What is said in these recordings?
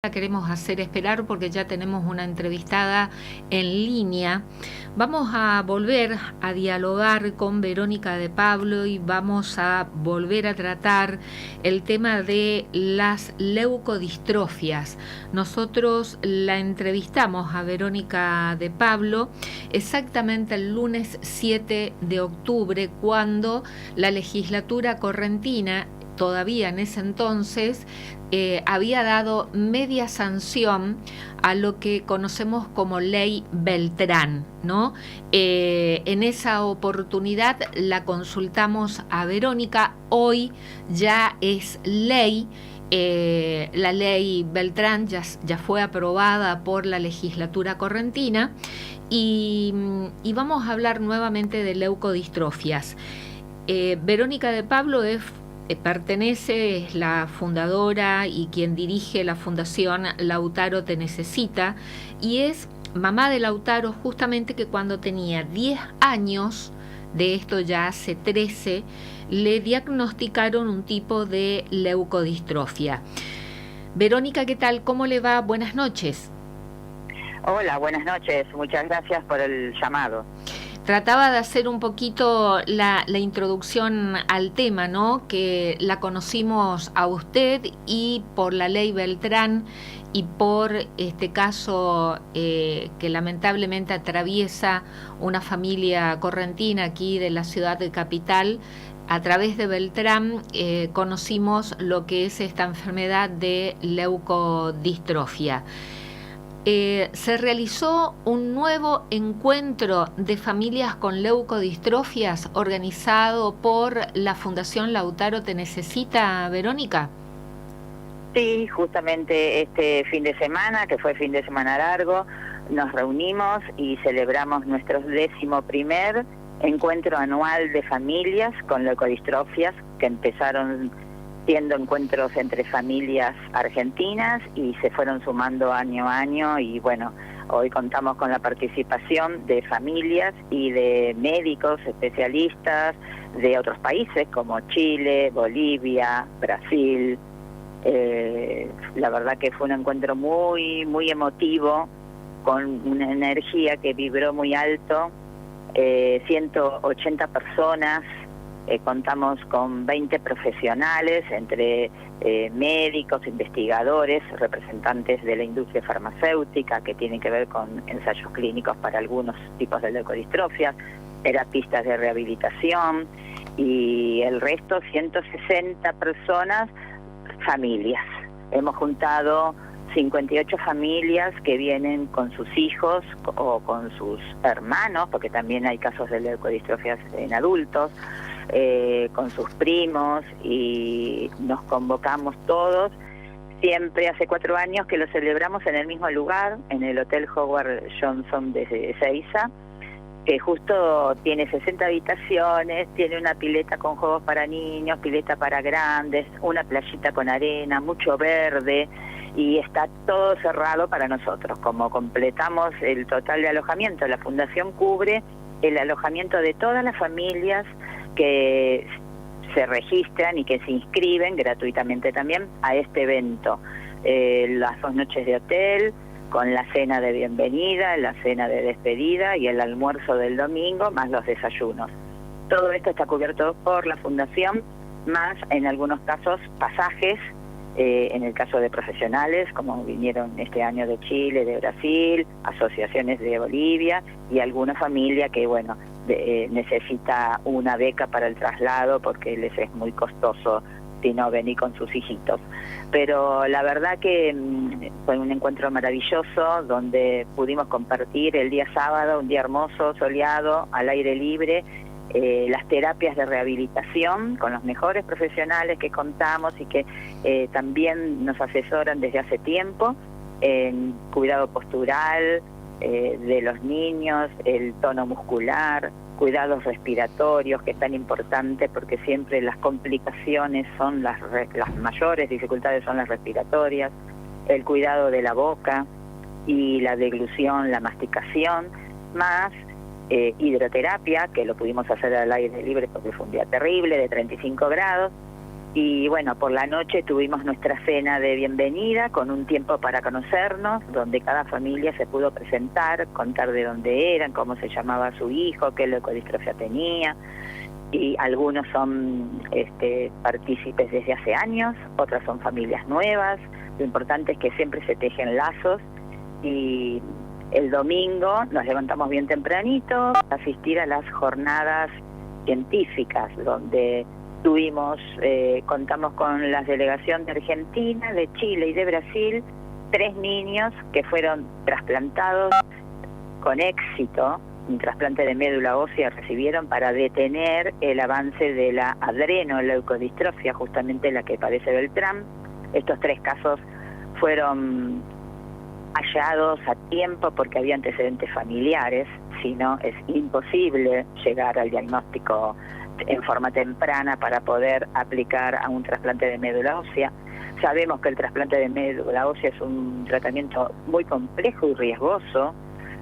la queremos hacer esperar porque ya tenemos una entrevistada en línea. Vamos a volver a dialogar con Verónica de Pablo y vamos a volver a tratar el tema de las leucodistrofias. Nosotros la entrevistamos a Verónica de Pablo exactamente el lunes 7 de octubre, cuando la legislatura correntina, todavía en ese entonces, había dado media sanción a lo que conocemos como ley Beltrán, ¿no? En esa oportunidad la consultamos a Verónica. Hoy ya es ley. La ley Beltrán ya fue aprobada por la legislatura correntina y vamos a hablar nuevamente de leucodistrofias. Verónica de Pablo es la fundadora y quien dirige la Fundación Lautaro Te Necesita, y es mamá de Lautaro, justamente que cuando tenía 10 años, de esto ya hace 13, le diagnosticaron un tipo de leucodistrofia. Verónica, ¿qué tal? ¿Cómo le va? Buenas noches. Hola, buenas noches. Muchas gracias por el llamado. Trataba de hacer un poquito la introducción al tema, ¿no? Que la conocimos a usted y por la ley Beltrán y por este caso que lamentablemente atraviesa una familia correntina aquí de la ciudad de Capital. A través de Beltrán conocimos lo que es esta enfermedad de leucodistrofia. Se realizó un nuevo encuentro de familias con leucodistrofias organizado por la Fundación Lautaro Te Necesita, Verónica. Sí, justamente este fin de semana, que fue fin de semana largo, nos reunimos y celebramos nuestro 11º encuentro anual de familias con leucodistrofias, que empezaron siendo encuentros entre familias argentinas y se fueron sumando año a año, y bueno, hoy contamos con la participación de familias y de médicos especialistas de otros países como Chile, Bolivia, Brasil. La verdad que fue un encuentro muy, muy emotivo, con una energía que vibró muy alto, 180 personas. Contamos con 20 profesionales, entre médicos, investigadores, representantes de la industria farmacéutica que tienen que ver con ensayos clínicos para algunos tipos de leucodistrofias, terapistas de rehabilitación, y el resto, 160 personas, familias. Hemos juntado 58 familias que vienen con sus hijos o con sus hermanos, porque también hay casos de leucodistrofias en adultos, con sus primos, y nos convocamos todos. Siempre hace 4 años que lo celebramos en el mismo lugar, en el Hotel Howard Johnson de Ezeiza, que justo tiene 60 habitaciones, tiene una pileta con juegos para niños, pileta para grandes, una playita con arena, mucho verde, y está todo cerrado para nosotros. Como completamos el total de alojamiento, la Fundación cubre el alojamiento de todas las familias que se registran y que se inscriben gratuitamente también a este evento. Las 2 noches de hotel, con la cena de bienvenida, la cena de despedida y el almuerzo del domingo, más los desayunos. Todo esto está cubierto por la Fundación, más en algunos casos pasajes, en el caso de profesionales, como vinieron este año de Chile, de Brasil, asociaciones de Bolivia, y alguna familia que, bueno, necesita una beca para el traslado porque les es muy costoso si no venir con sus hijitos. Pero la verdad que fue un encuentro maravilloso, donde pudimos compartir el día sábado, un día hermoso, soleado, al aire libre, las terapias de rehabilitación con los mejores profesionales que contamos y que también nos asesoran desde hace tiempo en cuidado postural de los niños, el tono muscular, cuidados respiratorios, que es tan importante porque siempre las complicaciones son las mayores dificultades son las respiratorias, el cuidado de la boca y la deglución, la masticación, más hidroterapia, que lo pudimos hacer al aire libre porque fue un día terrible, de 35 grados, Y bueno, por la noche tuvimos nuestra cena de bienvenida con un tiempo para conocernos, donde cada familia se pudo presentar, contar de dónde eran, cómo se llamaba su hijo, qué leucodistrofia tenía. Y algunos son partícipes desde hace años, otras son familias nuevas. Lo importante es que siempre se tejen lazos. Y el domingo nos levantamos bien tempranito a asistir a las jornadas científicas, donde contamos con la delegación de Argentina, de Chile y de Brasil, 3 niños que fueron trasplantados con éxito, un trasplante de médula ósea recibieron para detener el avance de la adrenoleucodistrofia, justamente la que padece Beltrán. Estos 3 casos fueron hallados a tiempo porque había antecedentes familiares, si no es imposible llegar al diagnóstico en forma temprana para poder aplicar a un trasplante de médula ósea. Sabemos que el trasplante de médula ósea es un tratamiento muy complejo y riesgoso,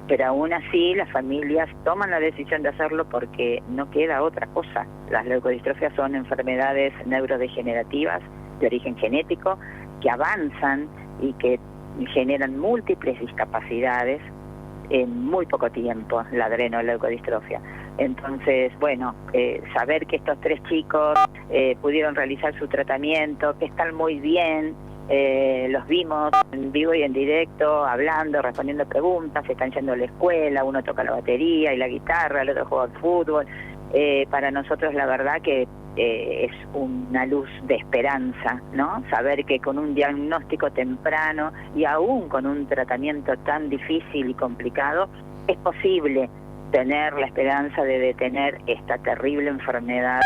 pero aún así las familias toman la decisión de hacerlo porque no queda otra cosa. Las leucodistrofias son enfermedades neurodegenerativas de origen genético que avanzan y que generan múltiples discapacidades en muy poco tiempo, la adrenoleucodistrofia. Entonces, bueno, saber que estos 3 chicos pudieron realizar su tratamiento, que están muy bien, los vimos en vivo y en directo, hablando, respondiendo preguntas, están yendo a la escuela, uno toca la batería y la guitarra, el otro juega al fútbol. Para nosotros la verdad que es una luz de esperanza, ¿no? Saber que con un diagnóstico temprano y aún con un tratamiento tan difícil y complicado, es posible tener la esperanza de detener esta terrible enfermedad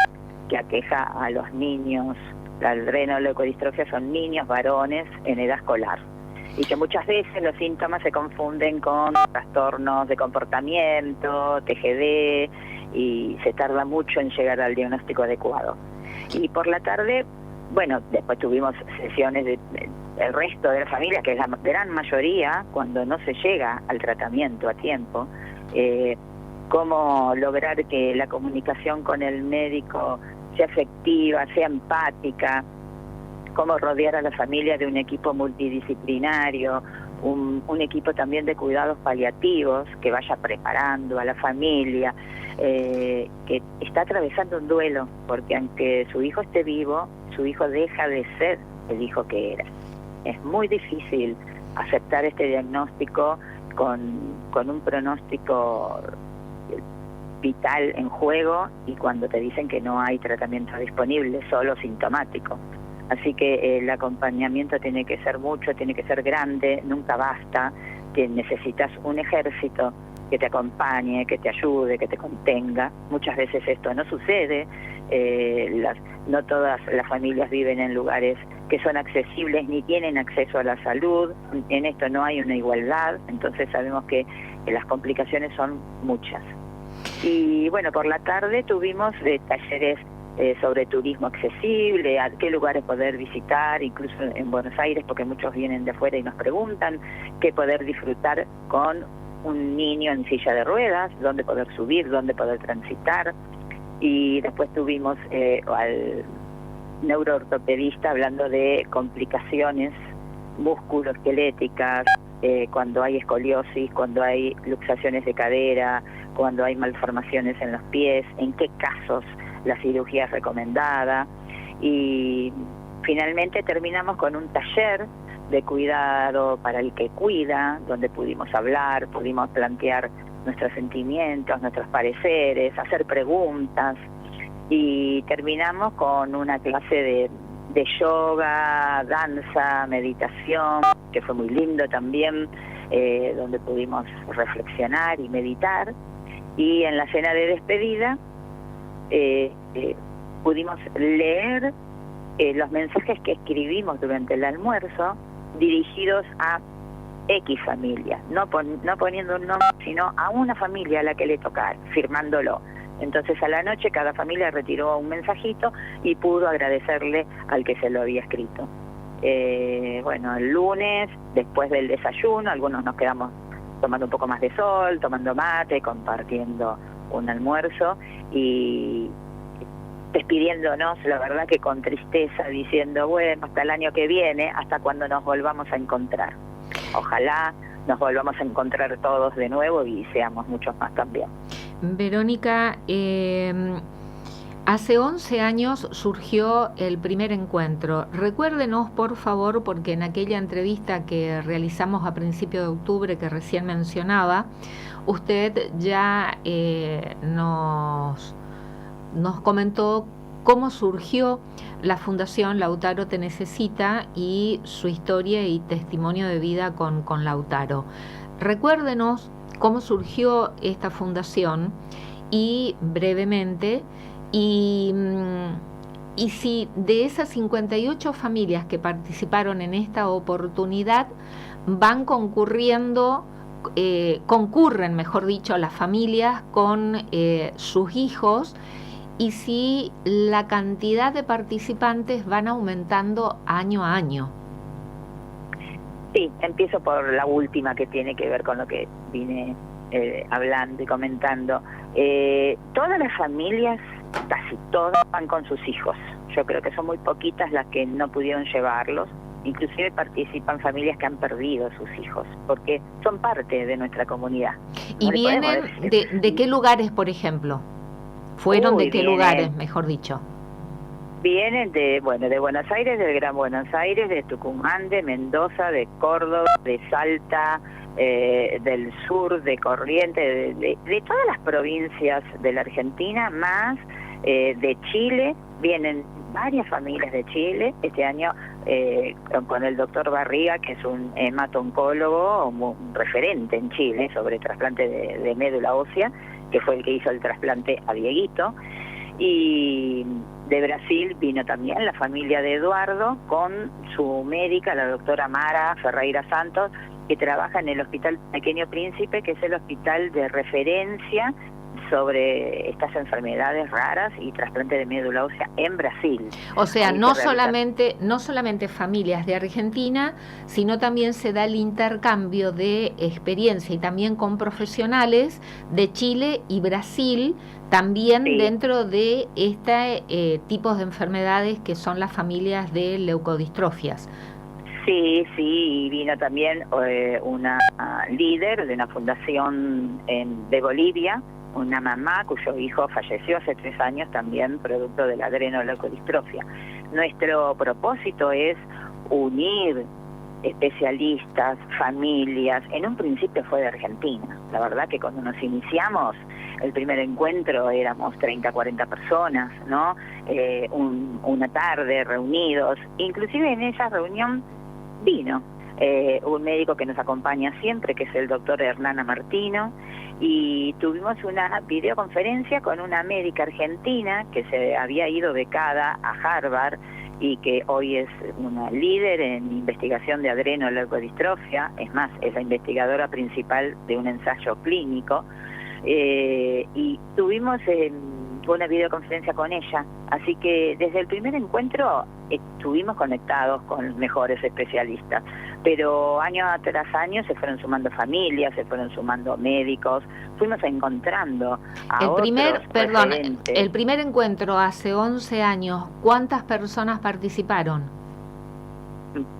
que aqueja a los niños. La adrenoleucodistrofia son niños varones en edad escolar y que muchas veces los síntomas se confunden con trastornos de comportamiento, TGD, y se tarda mucho en llegar al diagnóstico adecuado. Y por la tarde, bueno, después tuvimos sesiones del resto de la familia, que es la gran mayoría, cuando no se llega al tratamiento a tiempo, cómo lograr que la comunicación con el médico sea efectiva, sea empática, cómo rodear a la familia de un equipo multidisciplinario, un equipo también de cuidados paliativos que vaya preparando a la familia, que está atravesando un duelo, porque aunque su hijo esté vivo, su hijo deja de ser el hijo que era. Es muy difícil aceptar este diagnóstico con un pronóstico vital en juego y cuando te dicen que no hay tratamiento disponible, solo sintomático. Así que el acompañamiento tiene que ser mucho, tiene que ser grande, nunca basta, que necesitas un ejército que te acompañe, que te ayude, que te contenga. Muchas veces esto no sucede, no todas las familias viven en lugares que son accesibles ni tienen acceso a la salud, en esto no hay una igualdad, entonces sabemos que las complicaciones son muchas. Y bueno, por la tarde tuvimos talleres sobre turismo accesible, a qué lugares poder visitar, incluso en Buenos Aires, porque muchos vienen de afuera y nos preguntan qué poder disfrutar con un niño en silla de ruedas, dónde poder subir, dónde poder transitar. Y después tuvimos al neuroortopedista hablando de complicaciones musculoesqueléticas, cuando hay escoliosis, cuando hay luxaciones de cadera, cuando hay malformaciones en los pies, en qué casos la cirugía es recomendada. Y finalmente terminamos con un taller de cuidado para el que cuida, donde pudimos hablar, pudimos plantear nuestros sentimientos, nuestros pareceres, hacer preguntas, y terminamos con una clase de yoga, danza, meditación, que fue muy lindo también, donde pudimos reflexionar y meditar. Y en la cena de despedida pudimos leer los mensajes que escribimos durante el almuerzo dirigidos a X familia, no poniendo un nombre, sino a una familia a la que le tocara, firmándolo. Entonces a la noche cada familia retiró un mensajito y pudo agradecerle al que se lo había escrito. Bueno, el lunes, después del desayuno, algunos nos quedamos tomando un poco más de sol, tomando mate, compartiendo un almuerzo, y despidiéndonos, la verdad que con tristeza, diciendo, bueno, hasta el año que viene, hasta cuando nos volvamos a encontrar. Ojalá nos volvamos a encontrar todos de nuevo y seamos muchos más también. Verónica, hace 11 años surgió el primer encuentro. Recuérdenos, por favor, porque en aquella entrevista que realizamos a principios de octubre, que recién mencionaba, usted ya nos comentó cómo surgió la Fundación Lautaro Te Necesita y su historia y testimonio de vida con Lautaro. Recuérdenos cómo surgió esta fundación y brevemente, y si de esas 58 familias que participaron en esta oportunidad van concurren, mejor dicho, las familias con sus hijos, y si la cantidad de participantes van aumentando año a año. Sí, empiezo por la última, que tiene que ver con lo que vine hablando y comentando. Todas las familias, casi todas, van con sus hijos. Yo creo que son muy poquitas las que no pudieron llevarlos. Inclusive participan familias que han perdido a sus hijos, porque son parte de nuestra comunidad. ¿Y vienen de qué lugares, por ejemplo? ¿Fueron de qué lugares, mejor dicho? Vienen de Buenos Aires, del Gran Buenos Aires, de Tucumán, de Mendoza, de Córdoba, de Salta, del sur, de Corrientes, de todas las provincias de la Argentina, más de Chile. Vienen varias familias de Chile. Este año con el doctor Barriga, que es un hemato-oncólogo, un referente en Chile sobre trasplante de médula ósea, que fue el que hizo el trasplante a Dieguito. Y de Brasil vino también la familia de Eduardo con su médica, la doctora Mara Ferreira Santos, que trabaja en el Hospital Pequeño Príncipe, que es el hospital de referencia sobre estas enfermedades raras y trasplante de médula ósea en Brasil. O sea, no solamente familias de Argentina, sino también se da el intercambio de experiencia y también con profesionales de Chile y Brasil, también sí, dentro de tipos de enfermedades que son las familias de leucodistrofias. Sí, y vino también una líder de una fundación de Bolivia, una mamá cuyo hijo falleció hace 3 años también producto de la adrenoleucodistrofia. Nuestro propósito es unir especialistas, familias. En un principio fue de Argentina. La verdad que cuando nos iniciamos, el primer encuentro éramos 30, 40 personas, ¿no? Una tarde reunidos. Inclusive en esa reunión vino un médico que nos acompaña siempre, que es el doctor Hernán Martino, y tuvimos una videoconferencia con una médica argentina que se había ido becada a Harvard y que hoy es una líder en investigación de adrenoleucodistrofia. Es más, es la investigadora principal de un ensayo clínico, y tuvimos una videoconferencia con ella, así que desde el primer encuentro estuvimos conectados con los mejores especialistas, pero año tras año se fueron sumando familias, se fueron sumando médicos, fuimos encontrando a el primer encuentro hace 11 años, ¿cuántas personas participaron?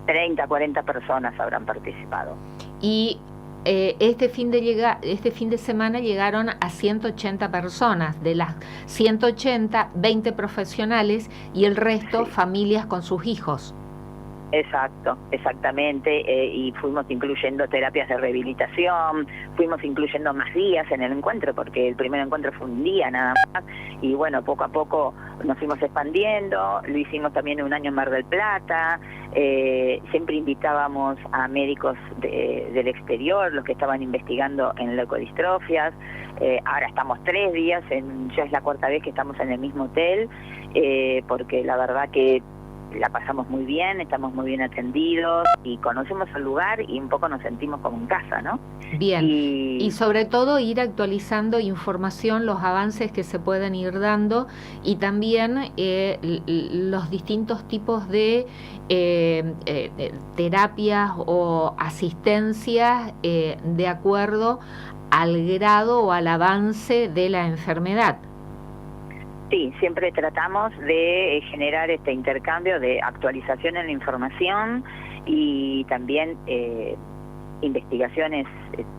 30, 40 personas habrán participado. Y este fin de semana llegaron a 180 personas, de las 180, 20 profesionales y el resto sí, familias con sus hijos. Exactamente, y fuimos incluyendo terapias de rehabilitación, fuimos incluyendo más días en el encuentro, porque el primer encuentro fue un día nada más, y bueno, poco a poco nos fuimos expandiendo. Lo hicimos también un año en Mar del Plata. Siempre invitábamos a médicos del exterior, los que estaban investigando en leucodistrofias. Ahora estamos 3 días, ya es la 4ª vez que estamos en el mismo hotel, porque la verdad que la pasamos muy bien, estamos muy bien atendidos y conocemos el lugar y un poco nos sentimos como en casa, ¿no? Bien, y sobre todo ir actualizando información, los avances que se pueden ir dando, y también los distintos tipos de terapias o asistencias de acuerdo al grado o al avance de la enfermedad. Sí, siempre tratamos de generar este intercambio de actualización en la información y también investigaciones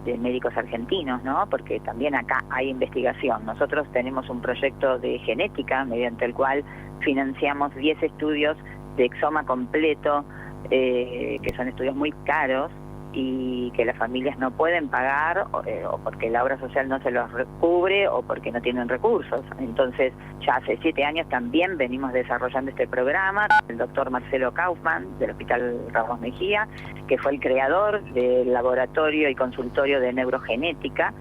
de médicos argentinos, ¿no? Porque también acá hay investigación. Nosotros tenemos un proyecto de genética mediante el cual financiamos 10 estudios de exoma completo, que son estudios muy caros y que las familias no pueden pagar o porque la obra social no se los cubre o porque no tienen recursos. Entonces, ya hace 7 años también venimos desarrollando este programa. El doctor Marcelo Kaufmann, del Hospital Ramos Mejía, que fue el creador del laboratorio y consultorio de neurogenética.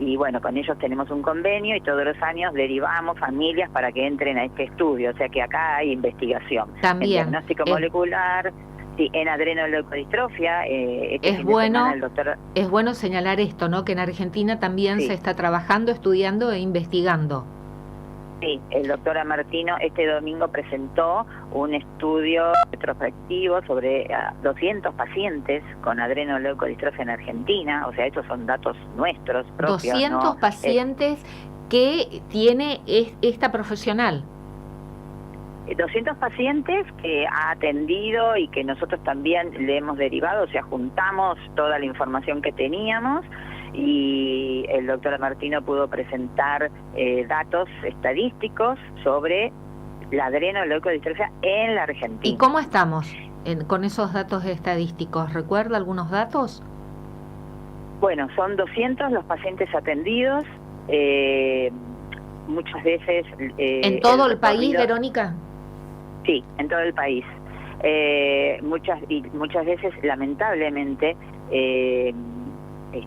Y bueno, con ellos tenemos un convenio y todos los años derivamos familias para que entren a este estudio. O sea que acá hay investigación. También. En diagnóstico molecular. Sí, en adrenoleucodistrofia. Es bueno señalar esto, ¿no? Que en Argentina también se está trabajando, estudiando e investigando. Sí, el doctor Amartino este domingo presentó un estudio retrospectivo sobre 200 pacientes con adrenoleucodistrofia en Argentina. O sea, estos son datos nuestros propios. 200 ¿no? pacientes que tiene esta profesional. 200 pacientes que ha atendido y que nosotros también le hemos derivado, o sea, juntamos toda la información que teníamos y el doctor Martino pudo presentar datos estadísticos sobre la adrenoleucodistrofia en la Argentina. ¿Y cómo estamos con esos datos estadísticos? ¿Recuerda algunos datos? Bueno, son 200 los pacientes atendidos, muchas veces... ¿En todo el país, Verónica? Sí, en todo el país. Muchas veces, lamentablemente, es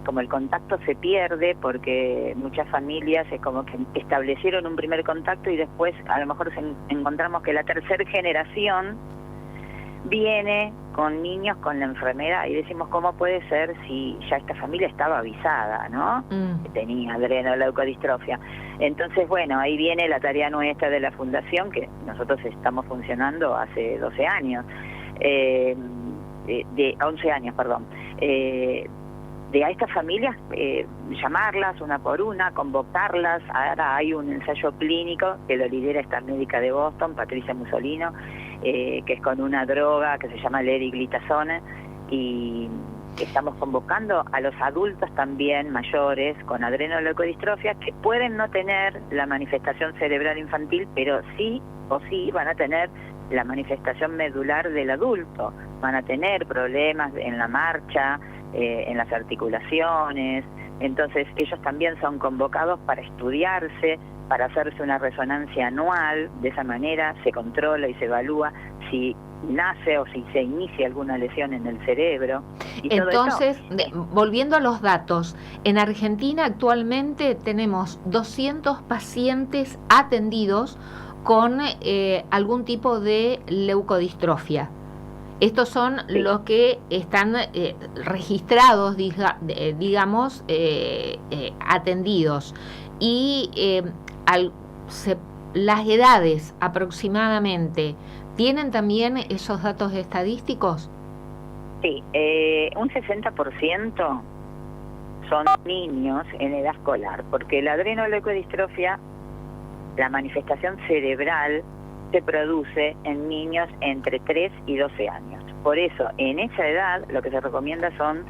como el contacto se pierde porque muchas familias es como que establecieron un primer contacto y después a lo mejor encontramos que la tercera generación viene con niños con la enfermedad y decimos cómo puede ser si ya esta familia estaba avisada, ¿no? Que tenía adrenoleucodistrofia. Entonces, bueno, ahí viene la tarea nuestra de la fundación, que nosotros estamos funcionando hace 12 años, de 11 años, perdón. De a estas familias, llamarlas una por una, convocarlas. Ahora hay un ensayo clínico que lo lidera esta médica de Boston, Patricia Musolino, que es con una droga que se llama leriglitazone, y estamos convocando a los adultos también mayores con adrenoleucodistrofia que pueden no tener la manifestación cerebral infantil, pero sí van a tener la manifestación medular del adulto, van a tener problemas en la marcha, en las articulaciones. Entonces ellos también son convocados para estudiarse, para hacerse una resonancia anual. De esa manera se controla y se evalúa si nace o si se inicia alguna lesión en el cerebro. Y entonces, todo esto, volviendo a los datos, en Argentina actualmente tenemos 200 pacientes atendidos con algún tipo de leucodistrofia. Estos son los que están registrados, digamos, atendidos. Y las edades aproximadamente, ¿tienen también esos datos estadísticos? Sí, un 60% son niños en edad escolar, porque la adrenoleucodistrofia, la manifestación cerebral, se produce en niños entre 3 y 12 años. Por eso, en esa edad, lo que se recomienda son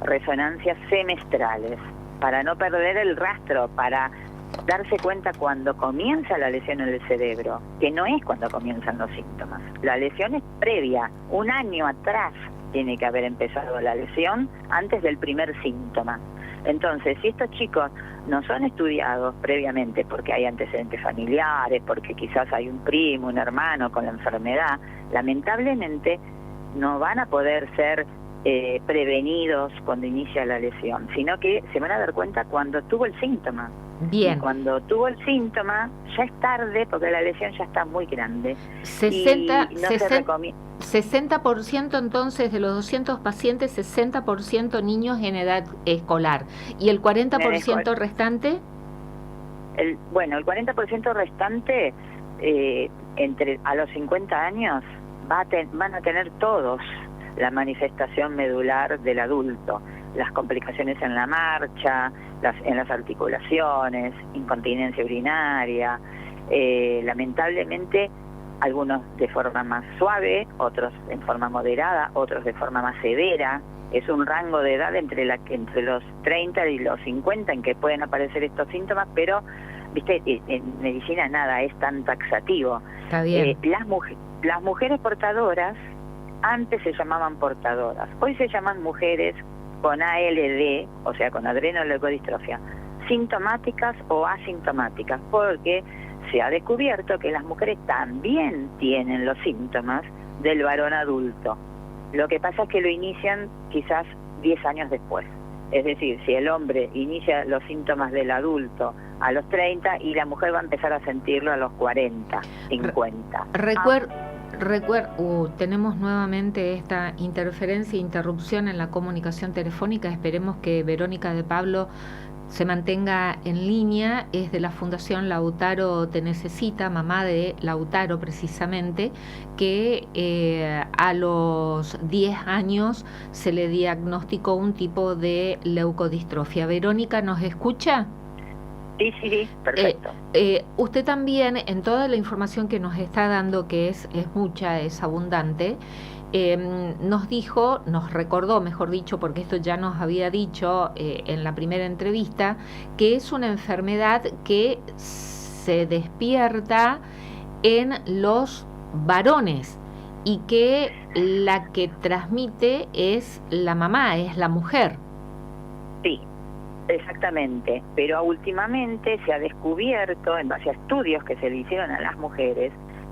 resonancias semestrales, para no perder el rastro, para darse cuenta cuando comienza la lesión en el cerebro, que no es cuando comienzan los síntomas. La lesión es previa, un año atrás tiene que haber empezado la lesión antes del primer síntoma. Entonces, si estos chicos no son estudiados previamente porque hay antecedentes familiares, porque quizás hay un primo, un hermano con la enfermedad, lamentablemente no van a poder ser prevenidos cuando inicia la lesión, sino que se van a dar cuenta cuando tuvo el síntoma. Bien. Y cuando tuvo el síntoma, ya es tarde porque la lesión ya está muy grande. 60% entonces de los 200 pacientes, 60% niños en edad escolar. ¿Y el 40% restante? El 40% restante, a los 50 años, van a tener todos la manifestación medular del adulto, las complicaciones en la marcha, en las articulaciones, incontinencia urinaria, Lamentablemente, algunos de forma más suave, otros en forma moderada, otros de forma más severa. Es un rango de edad entre los 30 y los 50 en que pueden aparecer estos síntomas, pero, viste, en medicina nada es tan taxativo. Está bien. Las mujeres portadoras antes se llamaban portadoras, hoy se llaman mujeres con ALD, o sea, con adrenoleucodistrofia, sintomáticas o asintomáticas, porque se ha descubierto que las mujeres también tienen los síntomas del varón adulto. Lo que pasa es que lo inician quizás 10 años después. Es decir, si el hombre inicia los síntomas del adulto a los 30 y la mujer va a empezar a sentirlo a los 40, 50. Tenemos nuevamente esta interferencia e interrupción en la comunicación telefónica. Esperemos que Verónica de Pablo se mantenga en línea. Es de la Fundación Lautaro Te Necesita, mamá de Lautaro precisamente, que a los 10 años se le diagnosticó un tipo de leucodistrofia. Verónica, ¿nos escucha? Sí, perfecto. Usted también, en toda la información que nos está dando, que es mucha, es abundante, nos recordó, mejor dicho, porque esto ya nos había dicho en la primera entrevista, que es una enfermedad que se despierta en los varones y que la que transmite es la mamá, es la mujer. Sí, exactamente, pero últimamente se ha descubierto, en base a estudios que se le hicieron a las mujeres,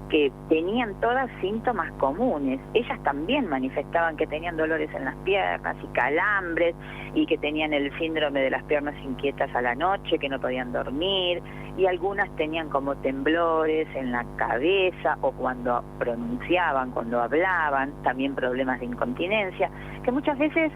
que tenían todas síntomas comunes. Ellas también manifestaban que tenían dolores en las piernas y calambres, y que tenían el síndrome de las piernas inquietas a la noche, que no podían dormir, y algunas tenían como temblores en la cabeza, o cuando pronunciaban, cuando hablaban, también problemas de incontinencia, que muchas veces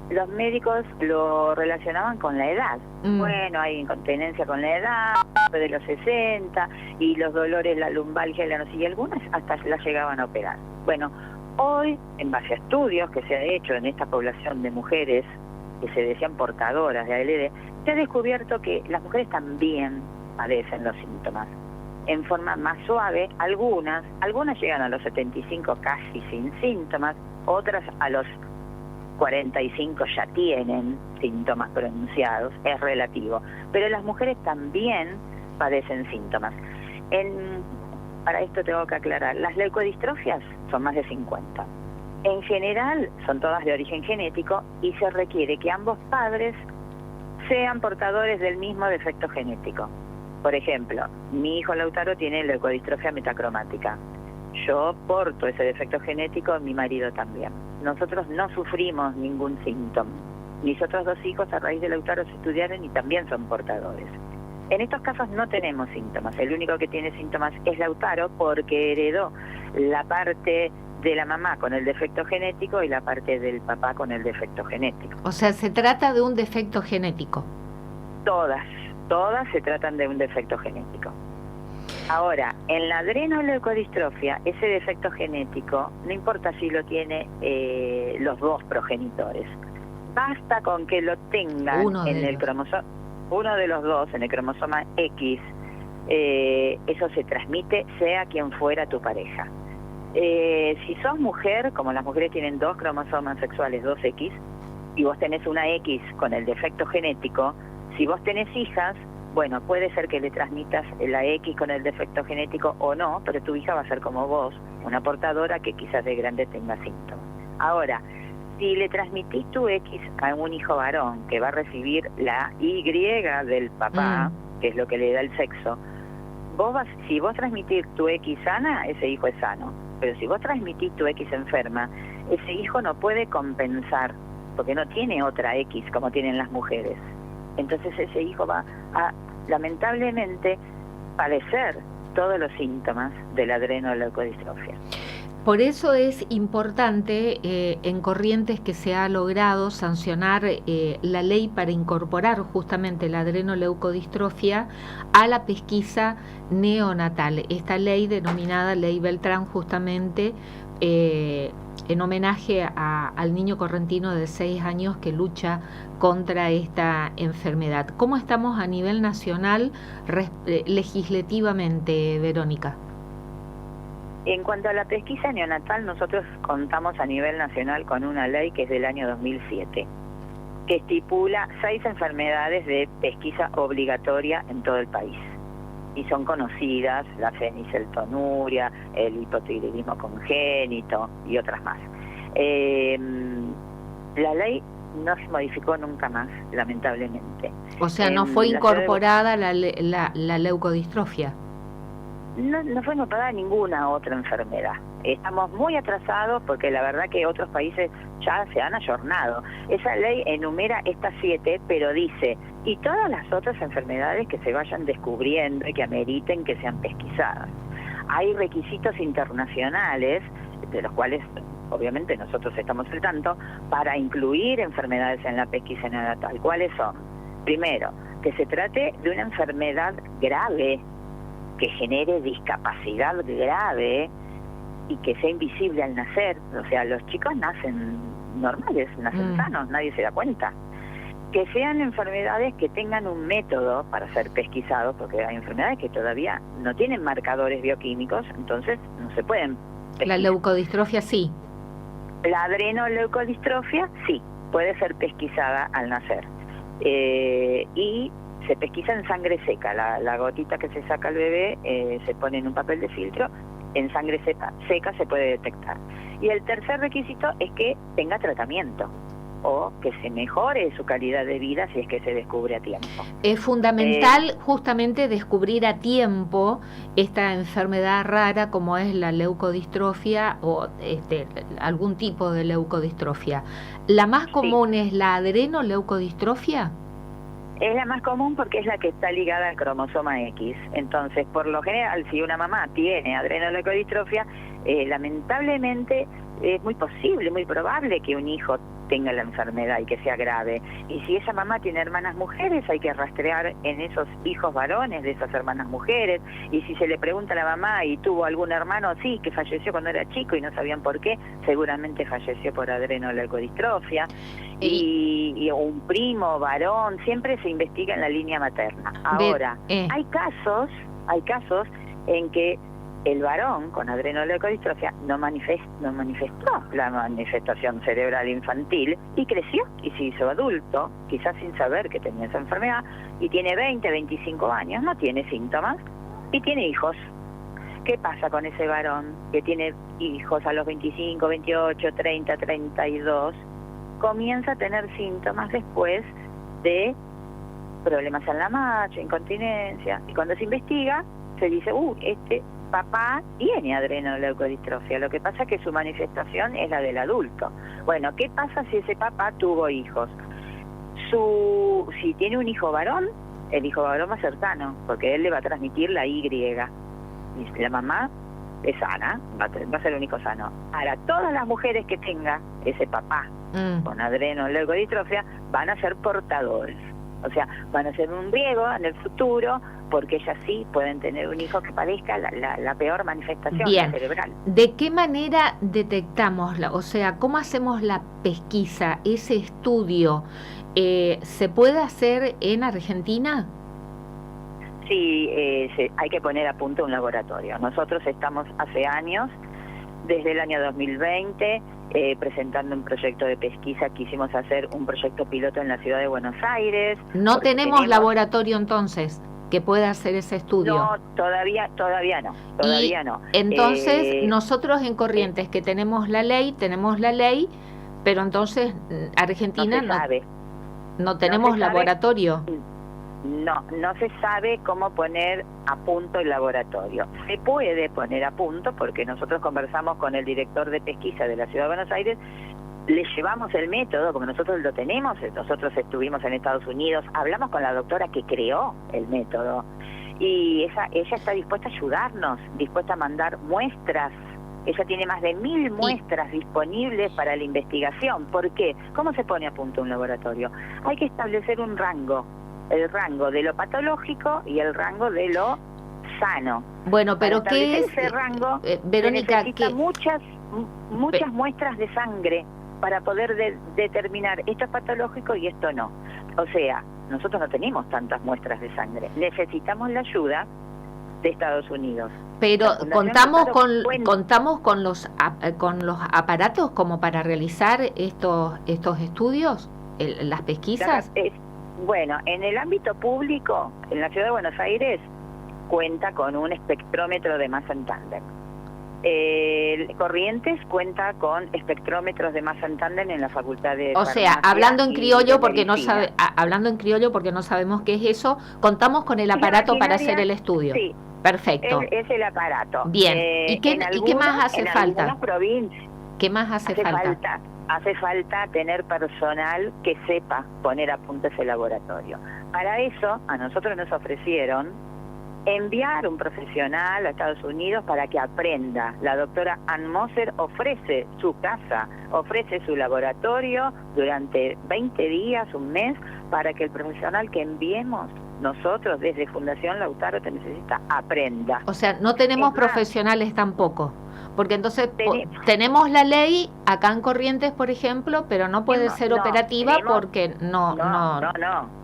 los médicos lo relacionaban con la edad. Bueno, hay incontinencia con la edad, de los 60, y los dolores, la lumbalgia, y algunas hasta la llegaban a operar. Bueno, hoy, en base a estudios que se ha hecho en esta población de mujeres que se decían portadoras de ALD, se ha descubierto que las mujeres también padecen los síntomas. En forma más suave, algunas llegan a los 75 casi sin síntomas, otras a los 45 ya tienen síntomas pronunciados, es relativo, pero las mujeres también padecen síntomas. Para esto tengo que aclarar, las leucodistrofias son más de 50. En general son todas de origen genético y se requiere que ambos padres sean portadores del mismo defecto genético. Por ejemplo, mi hijo Lautaro tiene leucodistrofia metacromática. Yo porto ese defecto genético, mi marido también. Nosotros no sufrimos ningún síntoma. Mis otros 2 hijos a raíz de Lautaro se estudiaron y también son portadores. En estos casos no tenemos síntomas. El único que tiene síntomas es Lautaro, porque heredó la parte de la mamá con el defecto genético y la parte del papá con el defecto genético. O sea, se trata de un defecto genético. Todas se tratan de un defecto genético. Ahora, en la adrenoleucodistrofia, ese defecto genético, no importa si lo tiene los 2 progenitores, basta con que lo tengan en el cromosoma, uno de los 2, en el cromosoma X, eso se transmite sea quien fuera tu pareja. Si sos mujer, como las mujeres tienen 2 cromosomas sexuales, 2X, y vos tenés una X con el defecto genético, si vos tenés hijas, bueno, puede ser que le transmitas la X con el defecto genético o no, pero tu hija va a ser como vos, una portadora que quizás de grande tenga síntomas. Ahora, si le transmitís tu X a un hijo varón que va a recibir la Y del papá, que es lo que le da el sexo, si vos transmitís tu X sana, ese hijo es sano. Pero si vos transmitís tu X enferma, ese hijo no puede compensar, porque no tiene otra X como tienen las mujeres. Entonces ese hijo va a, lamentablemente, padecer todos los síntomas de la adrenoleucodistrofia. Por eso es importante en Corrientes que se ha logrado sancionar la ley para incorporar justamente la adrenoleucodistrofia a la pesquisa neonatal. Esta ley denominada Ley Beltrán justamente en homenaje al niño correntino de 6 años que lucha contra esta enfermedad. ¿Cómo estamos a nivel nacional legislativamente, Verónica? En cuanto a la pesquisa neonatal, nosotros contamos a nivel nacional con una ley que es del año 2007, que estipula 6 enfermedades de pesquisa obligatoria en todo el país. Y son conocidas: la feniceltonuria, el hipotiroidismo congénito y otras más. La ley no se modificó nunca más, lamentablemente. O sea, no fue incorporada la leucodistrofia. No fue incorporada ninguna otra enfermedad. Estamos muy atrasados porque la verdad que otros países ya se han ayornado. Esa ley enumera estas 7, pero dice, y todas las otras enfermedades que se vayan descubriendo y que ameriten que sean pesquisadas. Hay requisitos internacionales, de los cuales obviamente nosotros estamos al tanto, para incluir enfermedades en la pesquisa neonatal. ¿Cuáles son? Primero, que se trate de una enfermedad grave, que genere discapacidad grave y que sea invisible al nacer. O sea, los chicos nacen normales, nacen sanos, nadie se da cuenta. Que sean enfermedades que tengan un método para ser pesquisados, porque hay enfermedades que todavía no tienen marcadores bioquímicos, entonces no se pueden pesquisar. La leucodistrofia sí. La adrenoleucodistrofia sí, puede ser pesquisada al nacer. Y se pesquisa en sangre seca. La gotita que se saca al bebé se pone en un papel de filtro, en sangre seca se puede detectar. Y el tercer requisito es que tenga tratamiento o que se mejore su calidad de vida si es que se descubre a tiempo. Es fundamental justamente descubrir a tiempo esta enfermedad rara como es la leucodistrofia o algún tipo de leucodistrofia. ¿La más común es la adrenoleucodistrofia? Es la más común porque es la que está ligada al cromosoma X. Entonces, por lo general, si una mamá tiene adrenoleucodistrofia, lamentablemente es muy posible, muy probable que un hijo tenga la enfermedad y que sea grave. Y si esa mamá tiene hermanas mujeres, hay que rastrear en esos hijos varones de esas hermanas mujeres. Y si se le pregunta a la mamá y tuvo algún hermano, sí, que falleció cuando era chico y no sabían por qué, seguramente falleció por adrenoleucodistrofia. Y un primo varón, siempre se investiga en la línea materna. Ahora, hay casos en que el varón con adrenoleucodistrofia no manifestó la manifestación cerebral infantil y creció y se hizo adulto, quizás sin saber que tenía esa enfermedad, y tiene 20, 25 años, no tiene síntomas y tiene hijos. ¿Qué pasa con ese varón que tiene hijos a los 25, 28, 30, 32? Comienza a tener síntomas después de problemas en la marcha, incontinencia, y cuando se investiga se dice, este papá tiene adrenoleucodistrofia, lo que pasa es que su manifestación es la del adulto. Bueno, ¿qué pasa si ese papá tuvo hijos? Si tiene un hijo varón, el hijo varón va a ser sano, porque él le va a transmitir la Y, y la mamá es sana, va a ser un hijo sano. Ahora, todas las mujeres que tenga ese papá con adrenoleucodistrofia van a ser portadores. O sea, van a ser un riesgo en el futuro porque ellas sí pueden tener un hijo que padezca la peor manifestación cerebral. ¿De qué manera detectamos, o sea, cómo hacemos la pesquisa, ese estudio? ¿Se puede hacer en Argentina? Sí, hay que poner a punto un laboratorio. Nosotros estamos hace años, desde el año 2020, presentando un proyecto de pesquisa. Quisimos hacer un proyecto piloto en la ciudad de Buenos Aires. ¿No tenemos laboratorio entonces que pueda hacer ese estudio? No, todavía no. Entonces, nosotros en Corrientes que tenemos la ley, pero entonces Argentina no tenemos laboratorio. No se sabe cómo poner a punto el laboratorio. Se puede poner a punto porque nosotros conversamos con el director de pesquisa de la Ciudad de Buenos Aires, le llevamos el método, como nosotros lo tenemos, nosotros estuvimos en Estados Unidos, hablamos con la doctora que creó el método y ella está dispuesta a ayudarnos, dispuesta a mandar muestras. Ella tiene más de 1000 muestras disponibles para la investigación. ¿Por qué? ¿Cómo se pone a punto un laboratorio? Hay que establecer un rango, el rango de lo patológico y el rango de lo sano. Bueno, pero para ¿qué es, ese rango, Verónica? necesita ¿qué? muchas muestras de sangre para poder determinar esto es patológico y esto no. O sea, nosotros no tenemos tantas muestras de sangre. Necesitamos la ayuda de Estados Unidos. Pero contamos con los aparatos como para realizar estos estudios, las pesquisas. Bueno, en el ámbito público, en la Ciudad de Buenos Aires, cuenta con un espectrómetro de masa en tándem. Corrientes cuenta con espectrómetros de masa en tándem en la Facultad de O sea, hablando en criollo porque no sabemos qué es eso, contamos con el aparato para hacer el estudio. Sí. Perfecto. Es el aparato. Bien. ¿Y qué más hace falta? En algunas provincias. ¿Qué más hace falta? Hace falta tener personal que sepa poner a punto ese laboratorio. Para eso, a nosotros nos ofrecieron enviar un profesional a Estados Unidos para que aprenda. La doctora Ann Moser ofrece su casa, ofrece su laboratorio durante 20 días, un mes, para que el profesional que enviemos nosotros desde Fundación Lautaro Te Necesita aprenda. O sea, no tenemos profesionales tampoco, porque entonces tenemos la ley acá en Corrientes, por ejemplo, pero no puede ser operativa porque no.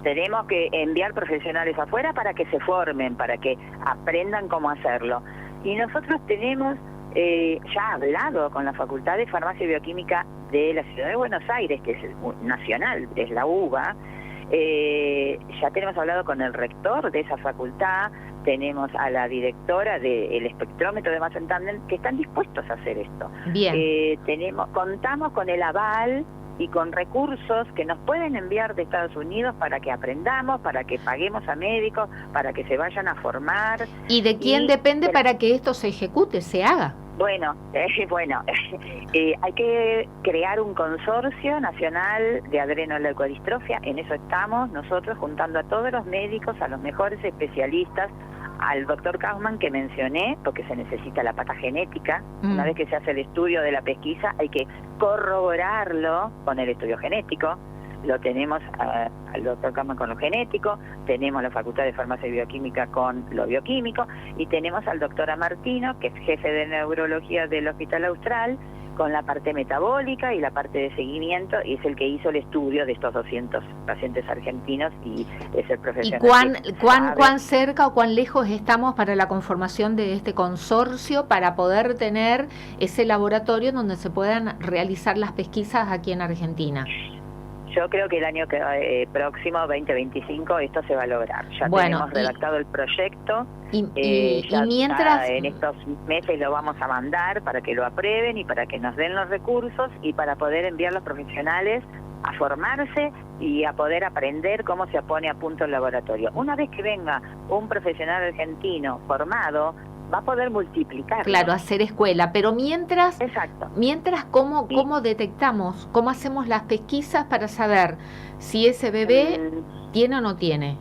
Tenemos que enviar profesionales afuera para que se formen, para que aprendan cómo hacerlo. Y nosotros tenemos ya hablado con la Facultad de Farmacia y Bioquímica de la Ciudad de Buenos Aires, que es nacional, es la UBA. Ya tenemos hablado con el rector de esa facultad, tenemos a la directora del espectrómetro de masa en tándem, que están dispuestos a hacer esto. Bien. Contamos con el aval y con recursos que nos pueden enviar de Estados Unidos para que aprendamos, para que paguemos a médicos, para que se vayan a formar. ¿Y de quién depende para que esto se ejecute, se haga? Bueno, hay que crear un consorcio nacional de adrenoleucodistrofia. En eso estamos nosotros, juntando a todos los médicos, a los mejores especialistas, al doctor Kaufman que mencioné, porque se necesita la patagenética. Una vez que se hace el estudio de la pesquisa, hay que corroborarlo con el estudio genético. Lo tenemos al doctor Kaufman con lo genético, tenemos la Facultad de Farmacia y Bioquímica con lo bioquímico, y tenemos al doctor Amartino, que es jefe de neurología del Hospital Austral, con la parte metabólica y la parte de seguimiento, y es el que hizo el estudio de estos 200 pacientes argentinos y es el profesional. ¿Y cuán cerca o cuán lejos estamos para la conformación de este consorcio para poder tener ese laboratorio donde se puedan realizar las pesquisas aquí en Argentina? Yo creo que el año próximo, 2025, esto se va a lograr. Ya tenemos redactado el proyecto. Y mientras... En estos meses lo vamos a mandar para que lo aprueben y para que nos den los recursos y para poder enviar los profesionales a formarse y a poder aprender cómo se pone a punto el laboratorio. Una vez que venga un profesional argentino formado, va a poder multiplicar. Claro, hacer escuela, pero mientras, exacto. ¿Cómo detectamos, cómo hacemos las pesquisas para saber si ese bebé tiene o no tiene?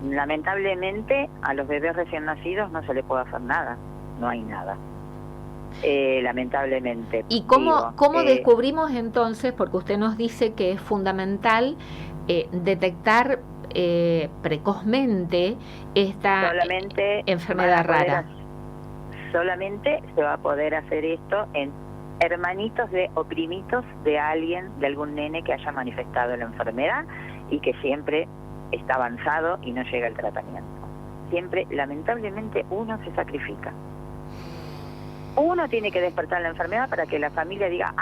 Lamentablemente a los bebés recién nacidos no se le puede hacer nada, no hay nada. Lamentablemente. ¿Y cómo descubrimos entonces, porque usted nos dice que es fundamental detectar precozmente esta enfermedad rara? Solamente se va a poder hacer esto en hermanitos o primitos de alguien, de algún nene que haya manifestado la enfermedad y que siempre está avanzado y no llega el tratamiento. Siempre, lamentablemente, uno se sacrifica. Uno tiene que despertar la enfermedad para que la familia diga,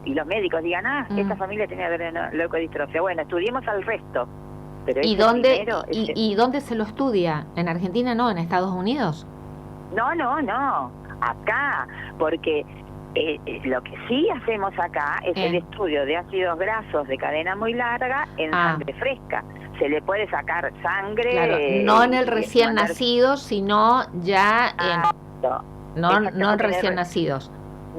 y los médicos digan, esta familia tiene adrenoleucodistrofia. Bueno, estudiemos al resto. Pero ¿Y dónde se lo estudia? ¿En Argentina no? ¿En Estados Unidos? No, acá, porque lo que sí hacemos acá es el estudio de ácidos grasos de cadena muy larga en sangre fresca. Se le puede sacar sangre... Claro, no en el recién nacido, sino ya en recién nacidos.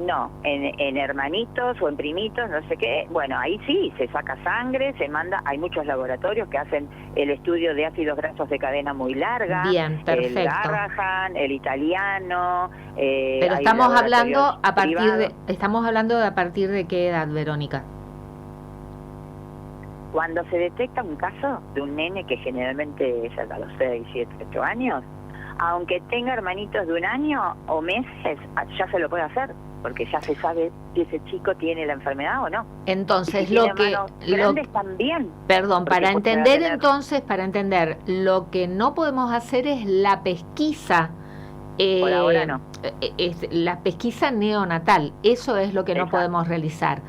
No, en hermanitos o en primitos, no sé qué. Bueno, ahí sí, se saca sangre, se manda. Hay muchos laboratorios que hacen el estudio de ácidos grasos de cadena muy larga. Bien, perfecto. El Garrahan, el italiano. Pero estamos hablando a partir de qué edad, Verónica. Cuando se detecta un caso de un nene que generalmente es a los 6, 7, 8 años, aunque tenga hermanitos de 1 año o meses, ya se lo puede hacer, porque ya se sabe si ese chico tiene la enfermedad o no. Entonces, si lo que... grandes también. Perdón, para entender entonces, lo que no podemos hacer es la pesquisa. Por ahora no. La pesquisa neonatal, eso es lo que no podemos realizar.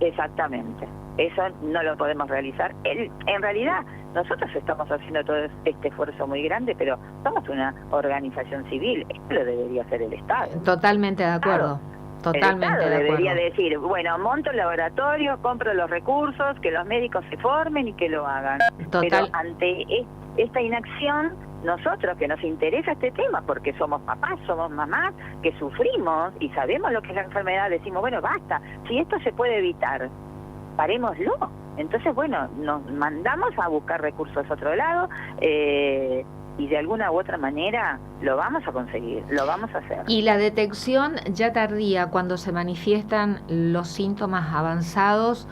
Exactamente, eso no lo podemos realizar. En realidad, nosotros estamos haciendo todo este esfuerzo muy grande, pero somos una organización civil, esto lo debería hacer el Estado. Totalmente de acuerdo. Totalmente el Estado de debería acuerdo. decir, bueno, monto el laboratorio, compro los recursos, que los médicos se formen y que lo hagan. Pero ante esta inacción, nosotros que nos interesa este tema, porque somos papás, somos mamás, que sufrimos y sabemos lo que es la enfermedad, decimos, bueno, basta, si esto se puede evitar, parémoslo. Entonces, bueno, nos mandamos a buscar recursos a otro lado, y de alguna u otra manera lo vamos a conseguir, lo vamos a hacer. Y la detección ya tardía, cuando se manifiestan los síntomas avanzados,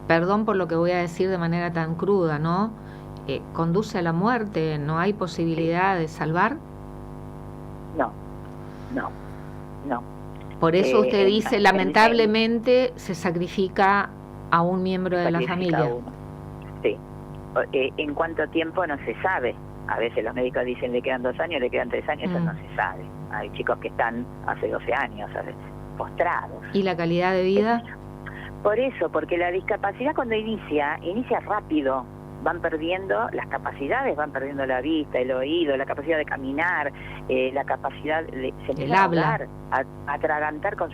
perdón por lo que voy a decir de manera tan cruda, ¿no? ¿Conduce a la muerte? ¿No hay posibilidad de salvar? No. Por eso usted dice, lamentablemente se sacrifica a un miembro de la familia. Sí. En cuánto tiempo no se sabe. A veces los médicos dicen le quedan 2 años, le quedan 3 años, eso no se sabe. Hay chicos que están hace 12 años postrados. ¿Y la calidad de vida? Por eso, porque la discapacidad cuando inicia rápido. Van perdiendo las capacidades, van perdiendo la vista, el oído, la capacidad de caminar, la capacidad de hablar, atragantar con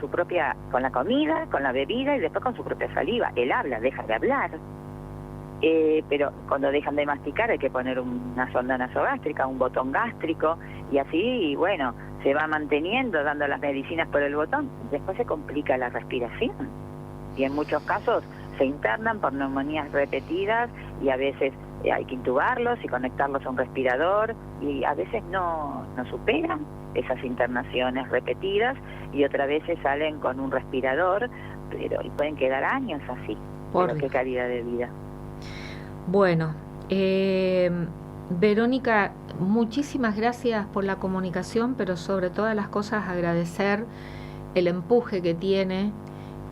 la comida, con la bebida y después con su propia saliva. El habla, deja de hablar. Pero cuando dejan de masticar hay que poner una sonda nasogástrica, un botón gástrico, y así, y bueno, se va manteniendo, dando las medicinas por el botón. Después se complica la respiración. Y en muchos casos se internan por neumonías repetidas y a veces hay que intubarlos y conectarlos a un respirador y a veces no superan esas internaciones repetidas y otras veces salen con un respirador, pero y pueden quedar años así. Pero qué calidad de vida. Bueno, Verónica, muchísimas gracias por la comunicación, pero sobre todas las cosas agradecer el empuje que tiene,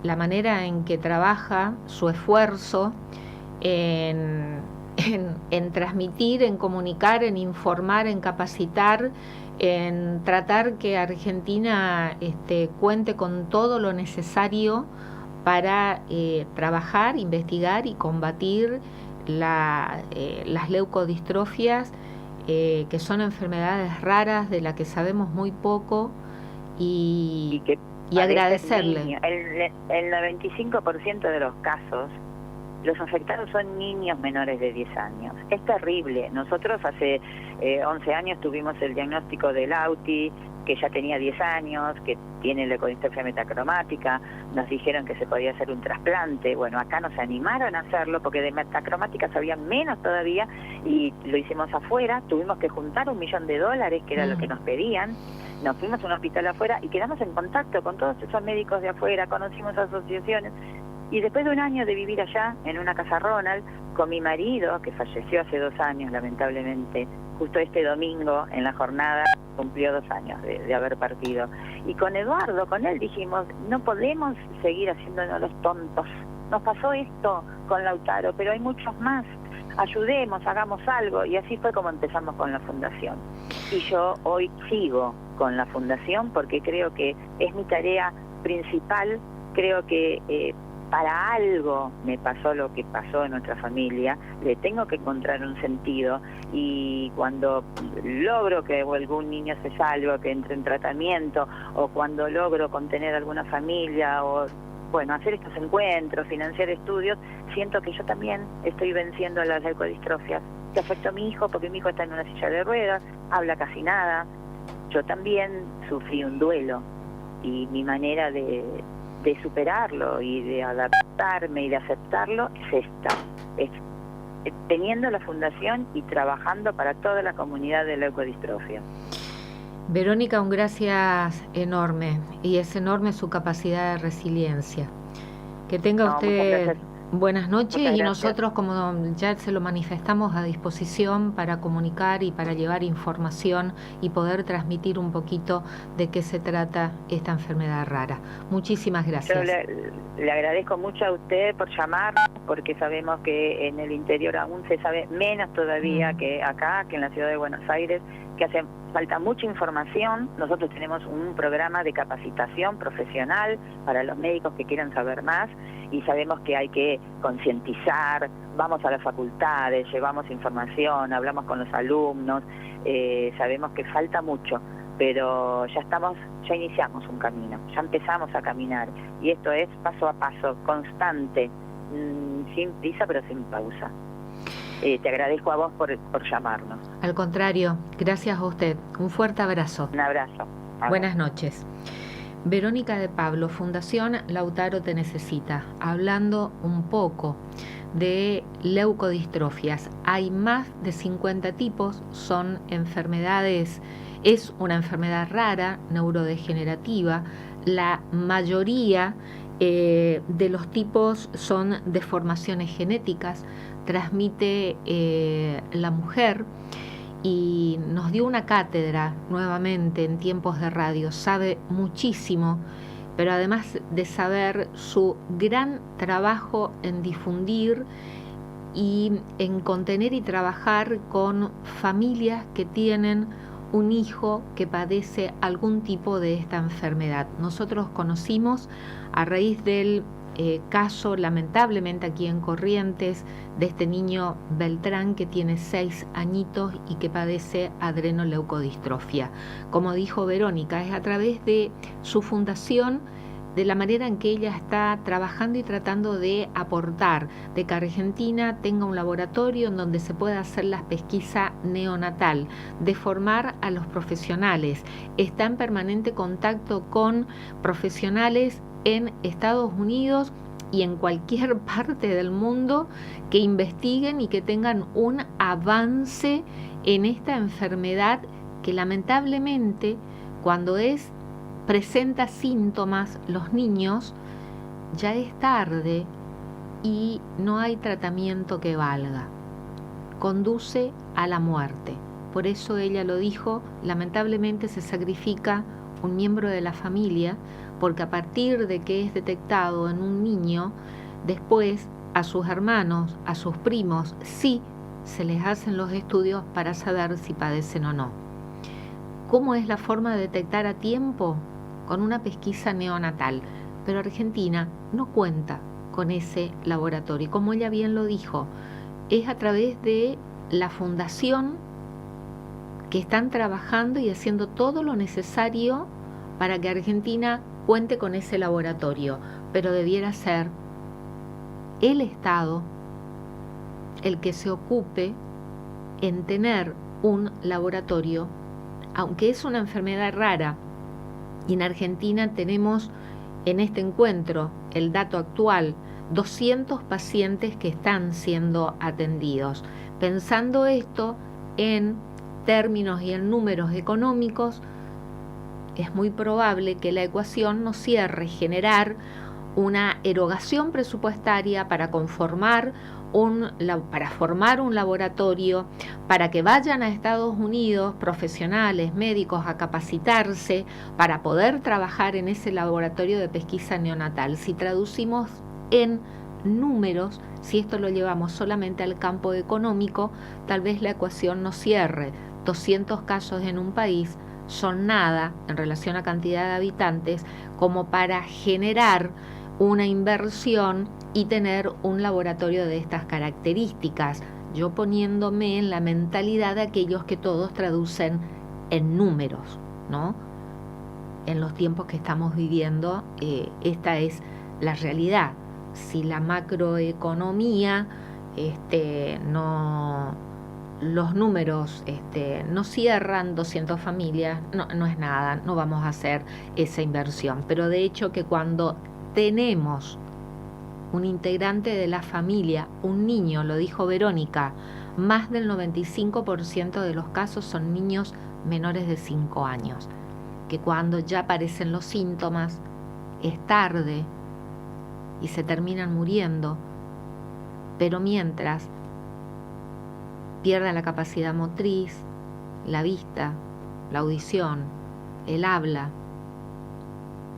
la manera en que trabaja, su esfuerzo en transmitir, en comunicar, en informar, en capacitar, en tratar que Argentina cuente con todo lo necesario para trabajar, investigar y combatir las leucodistrofias, que son enfermedades raras de las que sabemos muy poco y agradecerle. El 95% de los casos, los afectados son niños menores de 10 años. Es terrible. Nosotros hace 11 años tuvimos el diagnóstico del Lauti, que ya tenía 10 años, que tiene leucodistrofia metacromática. Nos dijeron que se podía hacer un trasplante. Bueno, acá nos animaron a hacerlo porque de metacromática sabían menos todavía y lo hicimos afuera. Tuvimos que juntar $1 millón, que era lo que nos pedían. Nos fuimos a un hospital afuera y quedamos en contacto con todos esos médicos de afuera, conocimos asociaciones. Y después de 1 año de vivir allá, en una casa Ronald, con mi marido, que falleció hace 2 años, lamentablemente, justo este domingo, en la jornada, cumplió 2 años de haber partido. Y con Eduardo, con él, dijimos, no podemos seguir haciéndonos los tontos. Nos pasó esto con Lautaro, pero hay muchos más. Ayudemos, hagamos algo. Y así fue como empezamos con la fundación. Y yo hoy sigo con la fundación porque creo que es mi tarea principal. Creo que para algo me pasó lo que pasó en nuestra familia, le tengo que encontrar un sentido y cuando logro que algún niño se salve, que entre en tratamiento, o cuando logro contener alguna familia, o bueno, hacer estos encuentros, financiar estudios, siento que yo también estoy venciendo las leucodistrofias. Que afectó a mi hijo porque mi hijo está en una silla de ruedas, habla casi nada. Yo también sufrí un duelo y mi manera de superarlo y de adaptarme y de aceptarlo es esta, es teniendo la fundación y trabajando para toda la comunidad de leucodistrofia. Verónica, un gracias enorme, y es enorme su capacidad de resiliencia. Que tenga usted Buenas noches. Muchas Y gracias. nosotros, como ya se lo manifestamos, a disposición para comunicar y para llevar información y poder transmitir un poquito de qué se trata esta enfermedad rara. Muchísimas Yo gracias. le agradezco mucho a usted por llamarnos, porque sabemos que en el interior aún se sabe menos todavía que acá, que en la ciudad de Buenos Aires, que hace falta mucha información. Nosotros tenemos un programa de capacitación profesional para los médicos que quieran saber más, y sabemos que hay que concientizar, vamos a las facultades, llevamos información, hablamos con los alumnos, sabemos que falta mucho, pero ya iniciamos un camino, ya empezamos a caminar, y esto es paso a paso, constante, sin prisa pero sin pausa. Te agradezco a vos por llamarnos. Al contrario, gracias a usted. Un fuerte abrazo. Un abrazo. Buenas noches. Verónica de Pablo, Fundación Lautaro Te Necesita, hablando un poco de leucodistrofias. Hay más de 50 tipos, son enfermedades, es una enfermedad rara, neurodegenerativa. La mayoría de los tipos son deformaciones genéticas, transmite la mujer, y nos dio una cátedra nuevamente en Tiempos de Radio. Sabe muchísimo, pero además de saber, su gran trabajo en difundir y en contener y trabajar con familias que tienen un hijo que padece algún tipo de esta enfermedad. Nosotros conocimos, a raíz del caso, lamentablemente aquí en Corrientes, de este niño Beltrán, que tiene 6 añitos y que padece adrenoleucodistrofia. Como dijo Verónica, es a través de su fundación, de la manera en que ella está trabajando y tratando de aportar, de que Argentina tenga un laboratorio en donde se pueda hacer la pesquisa neonatal, de formar a los profesionales. Está en permanente contacto con profesionales en Estados Unidos y en cualquier parte del mundo que investiguen y que tengan un avance en esta enfermedad que lamentablemente, cuando presenta síntomas los niños, ya es tarde y no hay tratamiento que valga. Conduce a la muerte. Por eso ella lo dijo, lamentablemente se sacrifica un miembro de la familia, porque a partir de que es detectado en un niño, después a sus hermanos, a sus primos, sí se les hacen los estudios para saber si padecen o no. ¿Cómo es la forma de detectar a tiempo? Con una pesquisa neonatal. Pero Argentina no cuenta con ese laboratorio. Y como ella bien lo dijo, es a través de la fundación que están trabajando y haciendo todo lo necesario para que Argentina cuente con ese laboratorio, pero debiera ser el Estado el que se ocupe en tener un laboratorio, aunque es una enfermedad rara, y en Argentina tenemos en este encuentro, el dato actual, 200 pacientes que están siendo atendidos. Pensando esto en términos y en números económicos, es muy probable que la ecuación no cierre, generar una erogación presupuestaria para formar un laboratorio, para que vayan a Estados Unidos profesionales, médicos, a capacitarse para poder trabajar en ese laboratorio de pesquisa neonatal. Si traducimos en números, si esto lo llevamos solamente al campo económico, tal vez la ecuación no cierre. 200 casos en un país son nada en relación a cantidad de habitantes como para generar una inversión y tener un laboratorio de estas características. Yo poniéndome en la mentalidad de aquellos que todos traducen en números, ¿no? En los tiempos que estamos viviendo, esta es la realidad. Si la macroeconomía los números no cierran 200 familias, no es nada, no vamos a hacer esa inversión. Pero de hecho que cuando tenemos un integrante de la familia, un niño, lo dijo Verónica, más del 95% de los casos son niños menores de 5 años, que cuando ya aparecen los síntomas es tarde y se terminan muriendo pero mientras pierdan la capacidad motriz, la vista, la audición, el habla,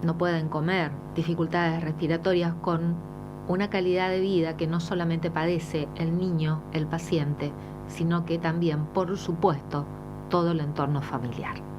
no pueden comer, dificultades respiratorias, con una calidad de vida que no solamente padece el niño, el paciente, sino que también, por supuesto, todo el entorno familiar.